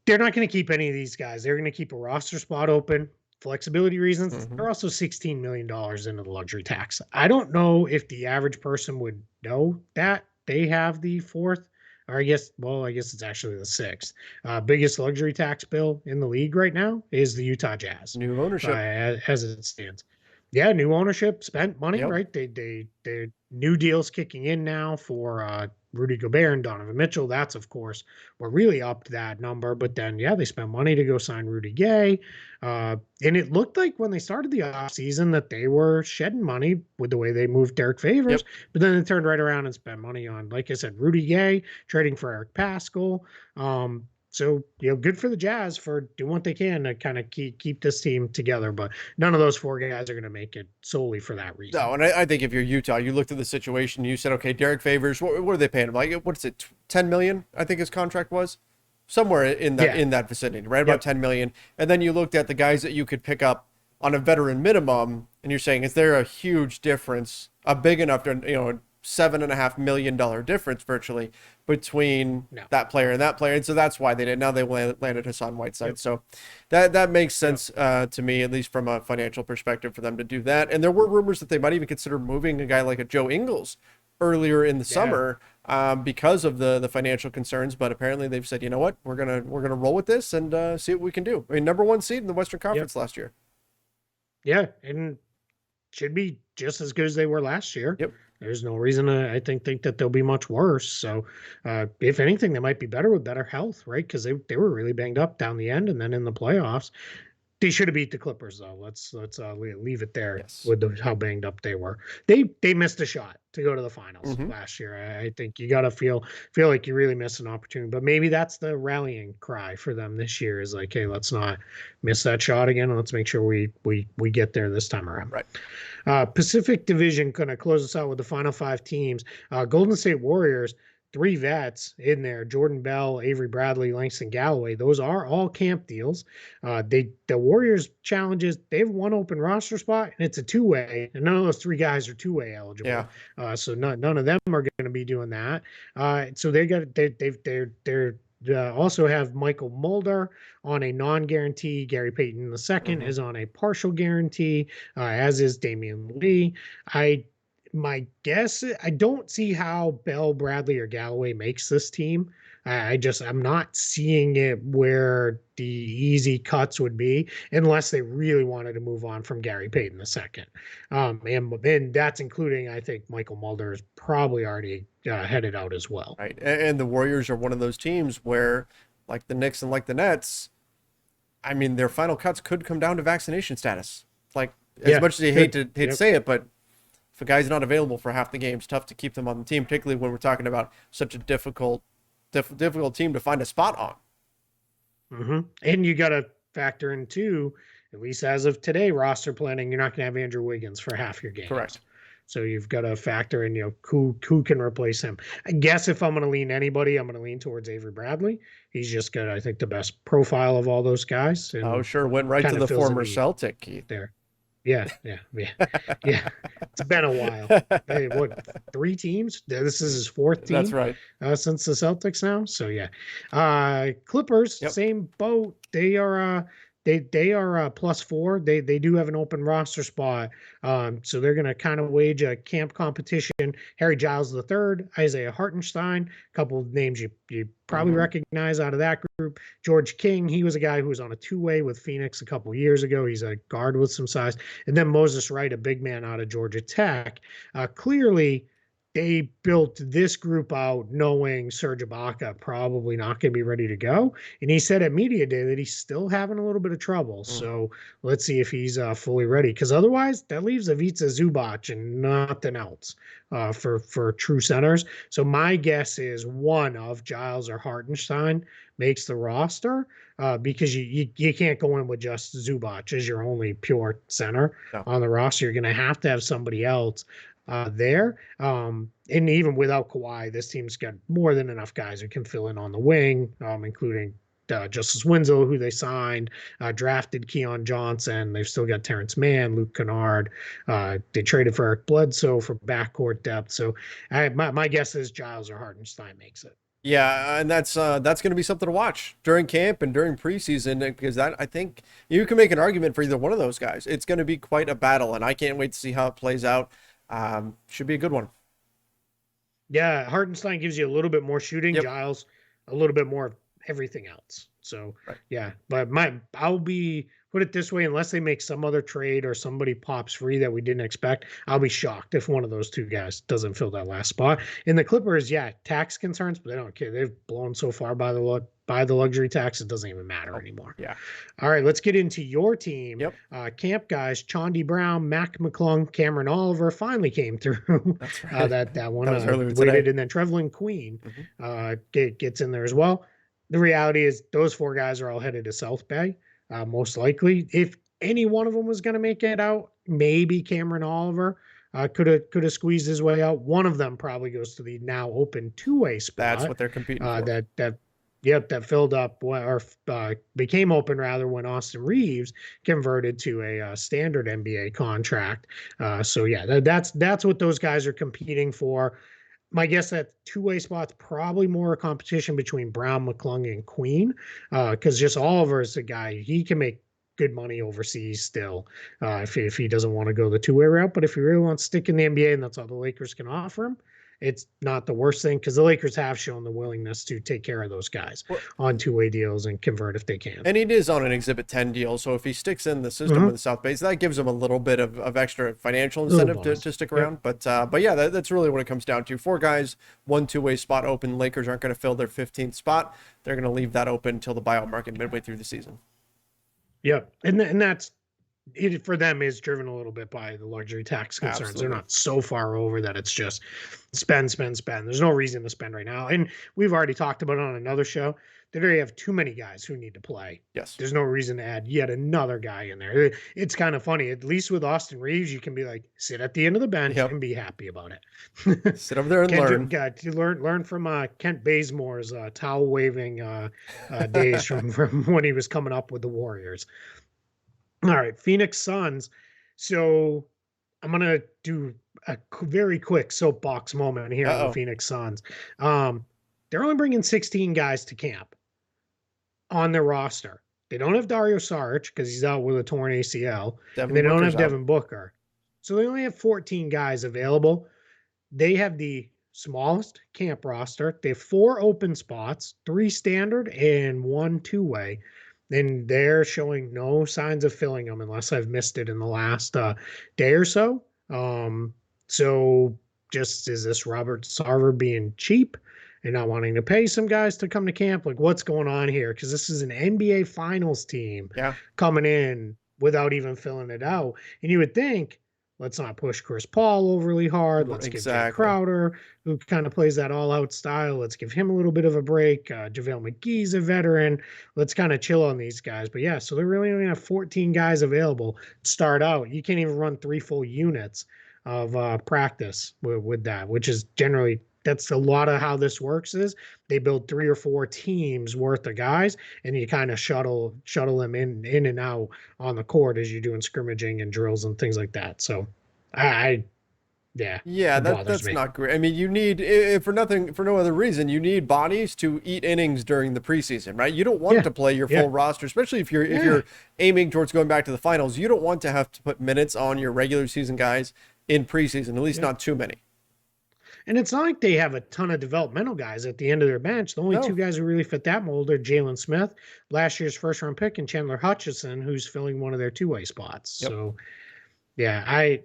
S2: They're not going to keep any of these guys. They're going to keep a roster spot open. Flexibility reasons. Mm-hmm. They're also $16 million into the luxury tax. I don't know if the average person would know that they have the 4th, or I guess it's actually the 6th biggest luxury tax bill in the league right now is the Utah Jazz.
S1: New ownership
S2: as it stands. Yeah, new ownership, spent money, right? They're new deals kicking in now for Rudy Gobert and Donovan Mitchell. That's, of course, what really upped that number. But then, they spent money to go sign Rudy Gay. And it looked like when they started the offseason that they were shedding money with the way they moved Derek Favors. But then they turned right around and spent money on, like I said, Rudy Gay, trading for Eric Paschall. So, good for the Jazz for doing what they can to kind of keep this team together. But none of those 4 guys are going to make it solely for that reason.
S1: No, and I think if you're Utah, you looked at the situation, you said, okay, Derek Favors, what are they paying him? Like, what's it, $10 million, I think his contract was? Somewhere in that vicinity, right? About $10 million. And then you looked at the guys that you could pick up on a veteran minimum, and you're saying, is there a huge difference, a big enough to, $7.5 million difference virtually between that player and that player, and so that's why they did. Now they landed Hassan Whiteside, so that makes sense to me, at least from a financial perspective, for them to do that. And there were rumors that they might even consider moving a guy like a Joe Ingles earlier in the summer because of the financial concerns, but apparently they've said, you know what, we're gonna roll with this and see what we can do. I mean, number 1 seed in the Western Conference last year. Yeah,
S2: and should be just as good as they were last year.
S1: Yep.
S2: There's no reason to, I think that they'll be much worse. So, if anything, they might be better with better health, right? Because they were really banged up down the end, and then in the playoffs, they should have beat the Clippers, though. Let's leave it there with how banged up they were. They missed a shot to go to the finals last year. I think you got to feel like you really missed an opportunity. But maybe that's the rallying cry for them this year is like, hey, let's not miss that shot again. Let's make sure we get there this time around.
S1: Right.
S2: Pacific Division going to close us out with the final 5 teams. Golden State Warriors, 3 vets in there: Jordan Bell, Avery Bradley, Langston Galloway. Those are all camp deals. The Warriors challenges, they have 1 open roster spot, and it's a 2-way, and none of those 3 guys are 2-way eligible. So none of them are going to be doing that. So they're also have Michael Mulder on a non-guarantee. Gary Payton II is on a partial guarantee, as is Damian Lee. My guess, I don't see how Bell, Bradley, or Galloway makes this team. I'm not seeing it where the easy cuts would be unless they really wanted to move on from Gary Payton II. And that's including, I think, Michael Mulder is probably already headed out as well.
S1: Right. And the Warriors are one of those teams where, like the Knicks and like the Nets, I mean, their final cuts could come down to vaccination status. Like, as much as you hate to say it, but if a guy's not available for half the game, it's tough to keep them on the team, particularly when we're talking about such a difficult team to find a spot on.
S2: And you got to factor in too, at least as of today, roster planning, you're not going to have Andrew Wiggins for half your games.
S1: Correct.
S2: So you've got to factor in, who can replace him. I guess if I'm going to lean anybody, I'm going to lean towards Avery Bradley. He's just got, I think, the best profile of all those guys.
S1: And sure. Went right to the former Celtic, Keith.
S2: There. Yeah. It's been a while. Hey, what, 3 teams? This is his 4th team.
S1: That's right.
S2: Since the Celtics now. So yeah. Clippers, same boat. They are they are +4. They do have an open roster spot. So they're going to kind of wage a camp competition. Harry Giles III, Isaiah Hartenstein, a couple of names you probably recognize out of that group. George King, he was a guy who was on a 2-way with Phoenix a couple years ago. He's a guard with some size. And then Moses Wright, a big man out of Georgia Tech. Clearly, they built this group out knowing Serge Ibaka probably not going to be ready to go. And he said at Media Day that he's still having a little bit of trouble. So let's see if he's fully ready. Because otherwise, that leaves Ivica Zubac and nothing else for true centers. So my guess is one of Giles or Hartenstein makes the roster because you can't go in with just Zubac as your only pure center on the roster. You're going to have somebody else there. And even without Kawhi, this team's got more than enough guys who can fill in on the wing, including Justice Winslow, who they signed, drafted Keon Johnson. They've still got Terrence Mann, Luke Kennard. They traded for Eric Bledsoe for backcourt depth. So my guess is Giles or Hartenstein makes it.
S1: Yeah, and that's going to be something to watch during camp and during preseason, because I think you can make an argument for either one of those guys. It's going to be quite a battle, and I can't wait to see how it plays out. Should be a good one.
S2: Yeah, Hartenstein gives you a little bit more shooting. Giles, a little bit more of everything else. So yeah, but I'll be, put it this way, unless they make some other trade or somebody pops free that we didn't expect, I'll be shocked if one of those two guys doesn't fill that last spot. And the Clippers, tax concerns, but they don't care. They've blown so far by the luxury tax, it doesn't even matter anymore.
S1: Yeah.
S2: All right, let's get into your team. Camp guys, Chaundi Brown, Mac McClung, Cameron Oliver finally came through. That's right. that one waited, and then Trevelyan Queen gets in there as well. The reality is those 4 guys are all headed to South Bay, most likely. If any one of them was going to make it out, maybe Cameron Oliver could have squeezed his way out. One of them probably goes to the now open 2-way spot.
S1: That's what they're competing for.
S2: That filled up or became open rather when Austin Reeves converted to a standard NBA contract. So yeah, that's what those guys are competing for. My guess that 2-way spot's probably more a competition between Brown, McClung, and Queen, because just Oliver is a guy, he can make good money overseas still if he doesn't want to go the 2-way route. But if he really wants to stick in the NBA and that's all the Lakers can offer him, it's not the worst thing, because the Lakers have shown the willingness to take care of those guys on 2-way deals and convert if they can.
S1: And he is on an Exhibit 10 deal, so if he sticks in the system with the South Bay, that gives him a little bit of extra financial incentive to stick around. But yeah, that's really what it comes down to. 4 guys, 1 2-way spot open. Lakers aren't going to fill their 15th spot. They're going to leave that open until the buyout market midway through the season. Yeah,
S2: and that's it for them, is driven a little bit by the luxury tax concerns. Absolutely. They're not so far over that it's just spend. There's no reason to spend right now. And we've already talked about it on another show. They already have too many guys who need to play.
S1: Yes.
S2: There's no reason to add yet another guy in there. It's kind of funny. At least with Austin Reeves, you can be like, sit at the end of the bench and be happy about it.
S1: Sit over there and
S2: learn from Kent Bazemore's towel waving days from when he was coming up with the Warriors. All right, Phoenix Suns. So I'm going to do a very quick soapbox moment here on the Phoenix Suns. They're only bringing 16 guys to camp on their roster. They don't have Dario Saric because he's out with a torn ACL. And they don't have Devin Booker. So they only have 14 guys available. They have the smallest camp roster. They have 4 open spots, 3 standard and 1 2-way. And they're showing no signs of filling them unless I've missed it in the last day or so. So just, is this Robert Sarver being cheap and not wanting to pay some guys to come to camp? Like, what's going on here? Because this is an NBA Finals team coming in without even filling it out. And you would think let's not push Chris Paul overly hard. Let's give Jay
S1: Exactly.
S2: Crowder, who kind of plays that all-out style, let's give him a little bit of a break. JaVale McGee's a veteran. Let's kind of chill on these guys. But yeah, so they really only have 14 guys available to start out. You can't even run 3 full units of practice with that, which is generally that's a lot of how this works is they build 3 or 4 teams worth of guys and you kind of shuttle them in and out on the court as you're doing scrimmaging and drills and things like that. So I yeah,
S1: Yeah,
S2: it bothers
S1: that's
S2: me.
S1: not great. I mean, you need for nothing for no other reason, you need bodies to eat innings during the preseason, right? You don't want
S2: Yeah.
S1: to play your
S2: Yeah.
S1: full roster, especially if
S2: Yeah.
S1: you're aiming towards going back to the finals. You don't want to have to put minutes on your regular season guys in preseason, at least
S2: Yeah.
S1: not too many.
S2: And it's not like they have a ton of developmental guys at the end of their bench. The only 2
S1: No.
S2: guys who really fit that mold are Jalen Smith, last year's first round pick, and Chandler Hutchison, who's filling one of their 2-way spots.
S1: Yep.
S2: So yeah,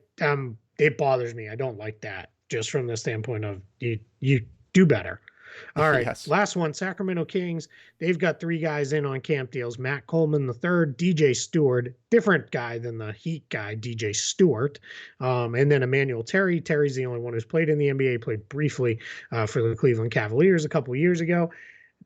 S2: it bothers me. I don't like that just from the standpoint of you do better. All right,
S1: Yes.
S2: last one, Sacramento Kings. They've got 3 guys in on camp deals. Matt Coleman the third, DJ Stewart, different guy than the Heat guy, DJ Stewart, and then Emmanuel Terry. Terry's the only one who's played in the NBA. Played briefly for the Cleveland Cavaliers a couple years ago.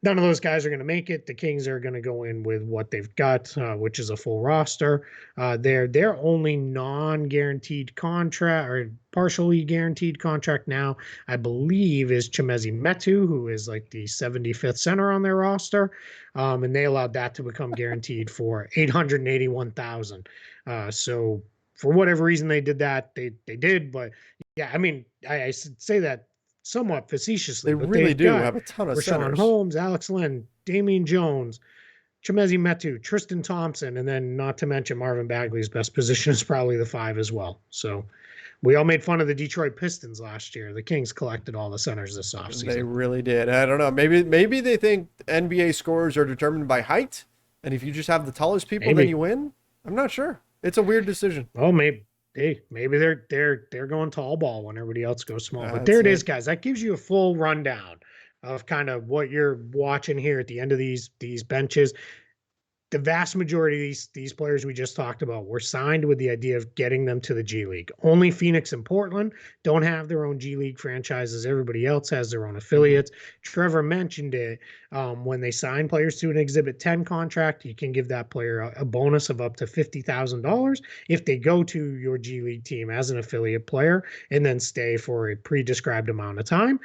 S2: None of those guys are going to make it. The Kings are going to go in with what they've got, which is a full roster. Their only non-guaranteed contract or partially guaranteed contract now, I believe, is Chimezi Metu, who is like the 75th center on their roster, and they allowed that to become guaranteed for $881,000. So for whatever reason they did that, they did. But yeah, I mean, I say that somewhat facetiously,
S1: They
S2: but
S1: really
S2: they've
S1: do
S2: got
S1: have a ton of
S2: Rashawn
S1: centers.
S2: Holmes, Alex Len, Damian Jones, Chimezi Metu, Tristan Thompson, and then not to mention Marvin Bagley's best position is probably the 5 as well. So we all made fun of the Detroit Pistons last year. The Kings collected all the centers this
S1: They
S2: offseason.
S1: really did. I don't know. Maybe they think NBA scores are determined by height, and if you just have the tallest people, then
S2: Maybe.
S1: you win. I'm not sure. It's a weird decision.
S2: Oh, maybe they're going tall ball when everybody else goes small. But there
S1: That's
S2: it is,
S1: it.
S2: guys. That gives you a full rundown of kind of what you're watching here at the end of these benches. The vast majority of these players we just talked about were signed with the idea of getting them to the G League. Only Phoenix and Portland don't have their own G League franchises. Everybody else has their own affiliates. Trevor mentioned it. When they sign players to an Exhibit 10 contract, you can give that player a bonus of up to $50,000 if they go to your G League team as an affiliate player and then stay for a pre-described amount of time.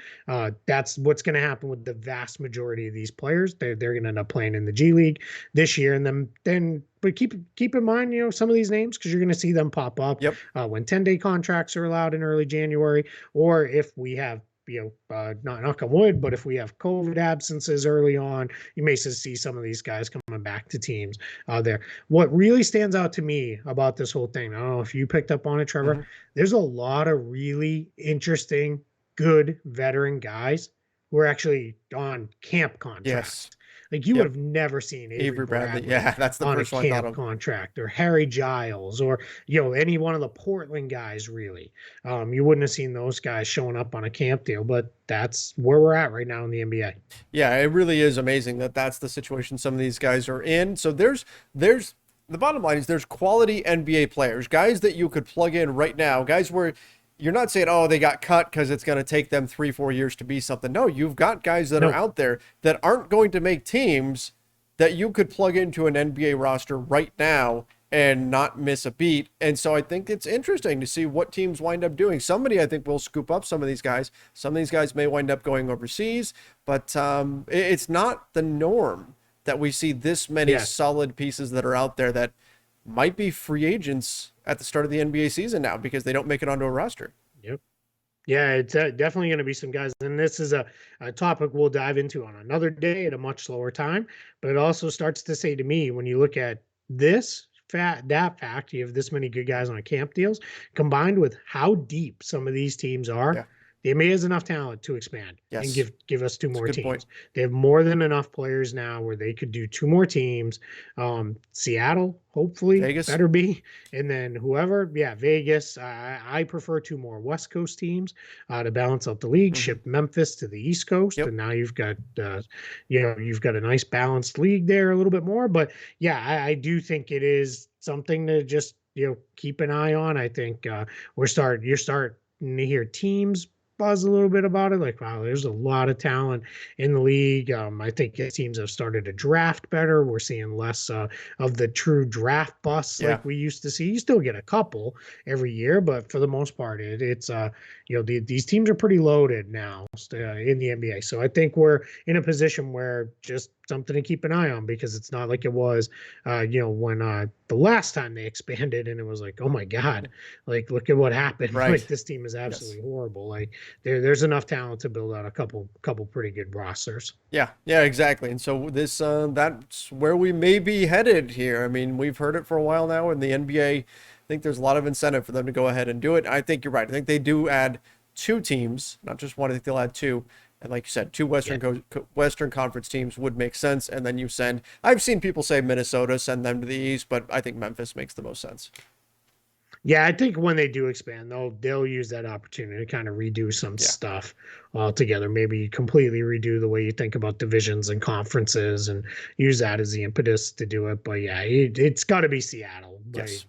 S2: That's what's going to happen with the vast majority of these players. They're going to end up playing in the G League this year. And then but keep in mind, some of these names because you're going to see them pop up
S1: Yep.
S2: when 10-day contracts are allowed in early January, or if we have not knock on wood, but if we have COVID absences early on, you may see some of these guys coming back to teams there. What really stands out to me about this whole thing, I don't know if you picked up on it, Trevor, there's a lot of really interesting, good veteran guys who are actually on camp contracts.
S1: Yes.
S2: Like you would have never seen
S1: Avery Bradley. Yeah, that's the
S2: on a
S1: first one I thought
S2: camp
S1: of.
S2: contract, or Harry Giles, or any one of the Portland guys. Really, you wouldn't have seen those guys showing up on a camp deal. But that's where we're at right now in the NBA.
S1: Yeah, it really is amazing that that's the situation some of these guys are in. So there's the bottom line is there's quality NBA players, guys that you could plug in right now, guys where you're not saying, oh, they got cut because it's going to take them 3-4 years to be something. No, you've got guys that are out there that aren't going to make teams that you could plug into an NBA roster right now and not miss a beat. And so I think it's interesting to see what teams wind up doing. Somebody I think will scoop up some of these guys. Some of these guys may wind up going overseas, but it's not the norm that we see this many solid pieces that are out there that might be free agents at the start of the NBA season now because they don't make it onto a roster.
S2: Yep. Yeah, it's definitely going to be some guys. And this is a topic we'll dive into on another day at a much slower time. But it also starts to say to me, when you look at that fact, you have this many good guys on camp deals, combined with how deep some of these teams are.
S1: Yeah.
S2: The NBA has enough talent to expand and give us 2 more teams.
S1: Point.
S2: They have more than enough players now where they could do 2 more teams. Seattle, hopefully,
S1: Vegas
S2: better be. And then whoever, Vegas. I prefer 2 more West Coast teams to balance out the league. Ship Memphis to the East Coast, and now you've got you've got a nice balanced league there a little bit more. But I do think it is something to just keep an eye on. I think you're starting to hear teams buzz a little bit about it. Like, wow, there's a lot of talent in the league. I think teams have started to draft better. We're seeing less of the true draft busts
S1: Yeah.
S2: like we used to see. You still get a couple every year, but for the most part, it's these teams are pretty loaded now in the NBA. So I think we're in a position where just something to keep an eye on, because it's not like it was, when the last time they expanded and it was like, oh my God, like look at what happened.
S1: Right.
S2: Like this team is absolutely horrible. Like there's enough talent to build out a couple pretty good rosters.
S1: Yeah, exactly. And so this that's where we may be headed here. I mean, we've heard it for a while now in the NBA. I think there's a lot of incentive for them to go ahead and do it. I think you're right. I think they do add 2 teams, not just one. I think they'll add 2. And like you said, 2 Western Conference teams would make sense. And then you send, I've seen people say Minnesota, send them to the East, but I think Memphis makes the most sense.
S2: Yeah, I think when they do expand, they'll use that opportunity to kind of redo some stuff altogether. Maybe completely redo the way you think about divisions and conferences, and use that as the impetus to do it. But yeah, it's got to be Seattle.
S1: Yes.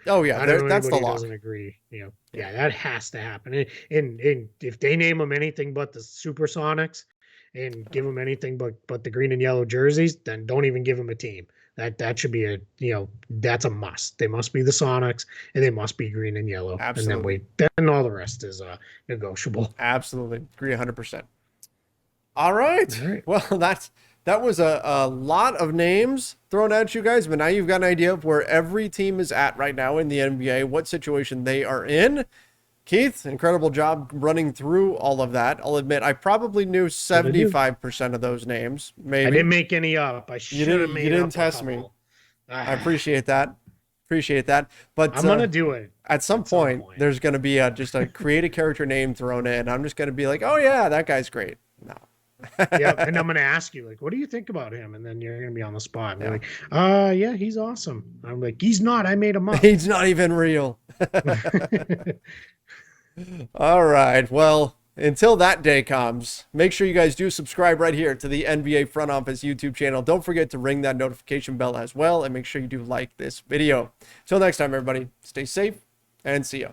S2: Oh
S1: yeah,
S2: I don't know
S1: that's the
S2: anybody who
S1: lock.
S2: doesn't agree. Yeah, that has to happen. And if they name them anything but the Supersonics, and give them anything but the green and yellow jerseys, then don't even give them a team. That should be that's a must. They must be the Sonics, and they must be green and yellow.
S1: Absolutely.
S2: And then all the rest is negotiable.
S1: Absolutely. Agree 100%. All right. Well, that was a lot of names thrown at you guys, but now you've got an idea of where every team is at right now in the NBA, what situation they are in. Keith, incredible job running through all of that. I'll admit I probably knew 75% of those names. Maybe
S2: I didn't make any up. I should have made.
S1: You didn't test me. I appreciate that. But
S2: I'm gonna do it
S1: at some point. There's gonna be just a create a character name thrown in. I'm just gonna be like, oh yeah, that guy's great. No.
S2: Yeah, and I'm gonna ask you, like, what do you think about him? And then you're gonna be on the spot. And like, yeah, he's awesome. I'm like, he's not. I made him up.
S1: He's not even real. All right. Well, until that day comes, make sure you guys do subscribe right here to the NBA Front Office YouTube channel. Don't forget to ring that notification bell as well, and make sure you do like this video. Till next time, everybody, stay safe and see ya.